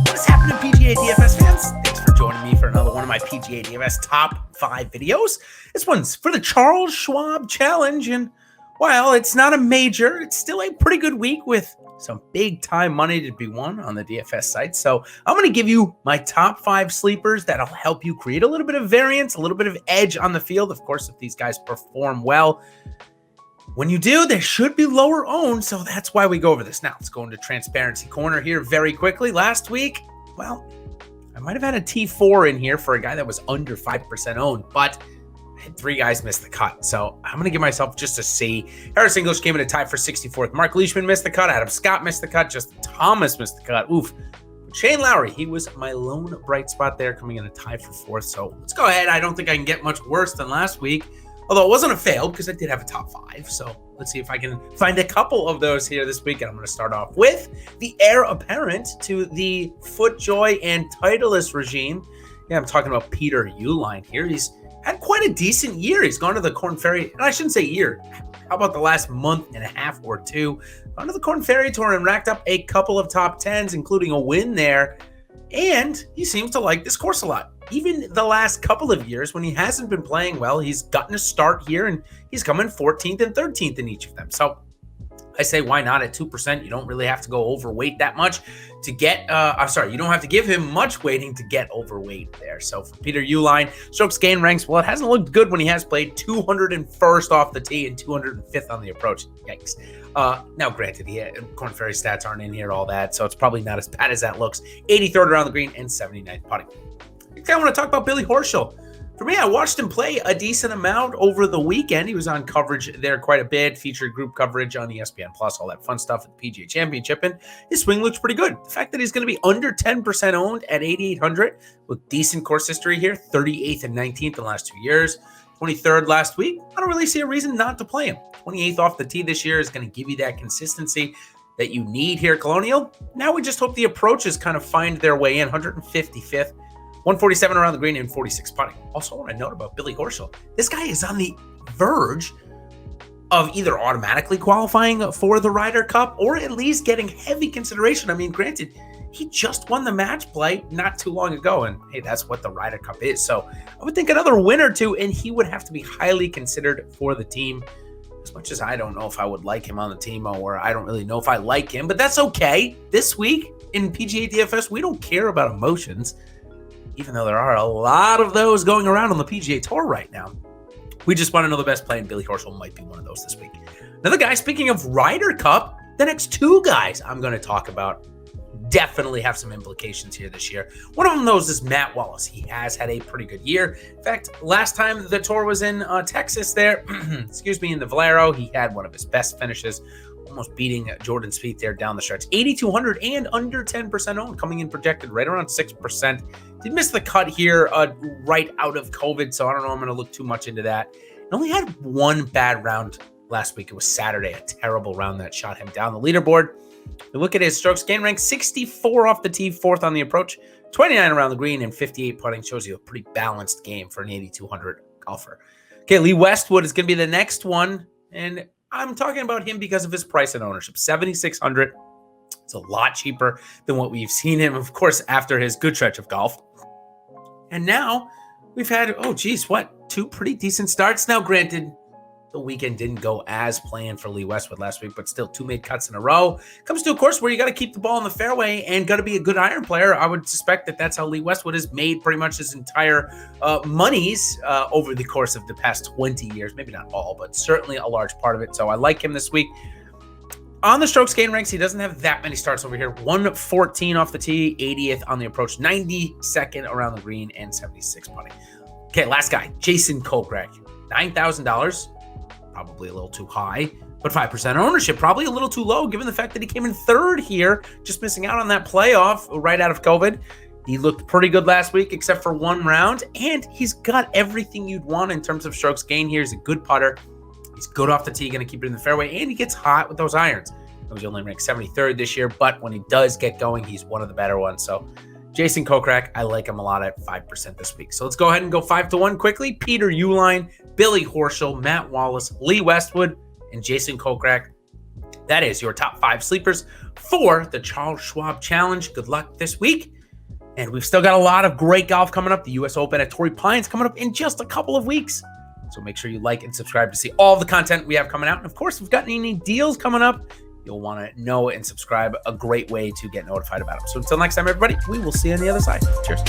What's happening, PGA DFS fans? Thanks for joining me for another one of my PGA DFS top 5 videos. This one's for the Charles Schwab Challenge, and while it's not a major, it's still a pretty good week with some big-time money to be won on the DFS site. So I'm going to give you my top 5 sleepers that'll help you create a little bit of variance, a little bit of edge on the field. Of course, if these guys perform well, when you do, they should be lower owned, so that's why we go over this. Now, let's go into transparency corner here very quickly. Last week, well, I might have had a T4 in here for a guy that was under 5% owned, but I had 3 guys miss the cut, so I'm going to give myself just a C. Harris English came in a tie for 64th. Mark Leishman missed the cut. Adam Scott missed the cut. Justin Thomas missed the cut. Oof. But Shane Lowry, he was my lone bright spot there, coming in a tie for 4th. So let's go ahead. I don't think I can get much worse than last week. Although it wasn't a fail because I did have a top 5. So let's see if I can find a couple of those here this week. And I'm going to start off with the heir apparent to the FootJoy and Titleist regime. Yeah, I'm talking about Peter Vihlein here. He's had quite a decent year. He's gone to the Korn Ferry, and I shouldn't say year. How about the last month and a half or two? Gone to the Korn Ferry Tour and racked up a couple of top 10s, including a win there. And he seems to like this course a lot. Even the last couple of years when he hasn't been playing well, he's gotten a start here and he's coming 14th and 13th in each of them. So I say, why not at 2%? You don't really have to go overweight that much to get, you don't have to give him much weighting to get overweight there. So for Peter Vihlein, strokes gain ranks, well, it hasn't looked good when he has played 201st off the tee and 205th on the approach. Yikes. Now, granted, Korn Ferry stats aren't in here, all that, so it's probably not as bad as that looks. 83rd around the green and 79th putting. I want to talk about Billy Horschel. For me, I watched him play a decent amount over the weekend. He was on coverage there quite a bit, featured group coverage on ESPN Plus, all that fun stuff at the PGA Championship, and his swing looks pretty good. The fact that he's going to be under 10% owned at 8,800 with decent course history here, 38th and 19th in the last 2 years, 23rd last week, I don't really see a reason not to play him. 28th off the tee this year is going to give you that consistency that you need here at Colonial. Now we just hope the approaches kind of find their way in, 155th. 147 around the green and 46 putting. Also, what I note about Billy Horschel, this guy is on the verge of either automatically qualifying for the Ryder Cup or at least getting heavy consideration. I mean, granted, he just won the match play not too long ago, and hey, that's what the Ryder Cup is. So I would think another win or two, and he would have to be highly considered for the team. As much as I don't know if I would like him on the team, or I don't really know if I like him, but that's okay. This week in PGA DFS, we don't care about emotions, even though there are a lot of those going around on the PGA Tour right now. We just want to know the best play, and Billy Horschel might be one of those this week. Another guy, speaking of Ryder Cup, the next 2 guys I'm going to talk about definitely have some implications here this year. One of them, though, is Matt Wallace. He has had a pretty good year. In fact, last time the tour was in Texas there, in the Valero, he had one of his best finishes, almost beating Jordan Spieth there down the stretch. 8,200 and under 10% owned, coming in projected right around 6%. Did miss the cut here right out of COVID, so I don't know I'm going to look too much into that. He only had one bad round last week. It was Saturday, a terrible round that shot him down the leaderboard. We look at his strokes gain rank, 64 off the tee, 4th on the approach, 29 around the green, and 58 putting. Shows you a pretty balanced game for an 8,200 golfer. Okay, Lee Westwood is going to be the next one, and I'm talking about him because of his price and ownership, 7,600. It's a lot cheaper than what we've seen him, of course, after his good stretch of golf. And now we've had, 2 pretty decent starts. Now, granted, the weekend didn't go as planned for Lee Westwood last week, but still 2 made cuts in a row. Comes to a course where you got to keep the ball in the fairway and got to be a good iron player. I would suspect that that's how Lee Westwood has made pretty much his entire monies over the course of the past 20 years. Maybe not all, but certainly a large part of it. So I like him this week. On the strokes gain ranks, he doesn't have that many starts over here. 114 off the tee, 80th on the approach, 92nd around the green, and 76 putting. Okay, last guy, Jason Kokrak, $9,000. Probably a little too high, but 5% ownership, probably a little too low given the fact that he came in 3rd here, just missing out on that playoff right out of COVID. He looked pretty good last week, except for 1 round, and he's got everything you'd want in terms of strokes gain here. He's a good putter. He's good off the tee, going to keep it in the fairway, and he gets hot with those irons. He only ranked 73rd this year, but when he does get going, he's one of the better ones. So Jason Kokrak, I like him a lot at 5% this week. So let's go ahead and go 5-1 quickly. Peter Vihlein, Billy Horschel, Matt Wallace, Lee Westwood, and Jason Kokrak. That is your top 5 sleepers for the Charles Schwab Challenge. Good luck this week. And we've still got a lot of great golf coming up. The U.S. Open at Torrey Pines coming up in just a couple of weeks. So make sure you like and subscribe to see all the content we have coming out. And of course, if we've got any deals coming up, you'll want to know and subscribe. A great way to get notified about them. So until next time, everybody, we will see you on the other side. Cheers.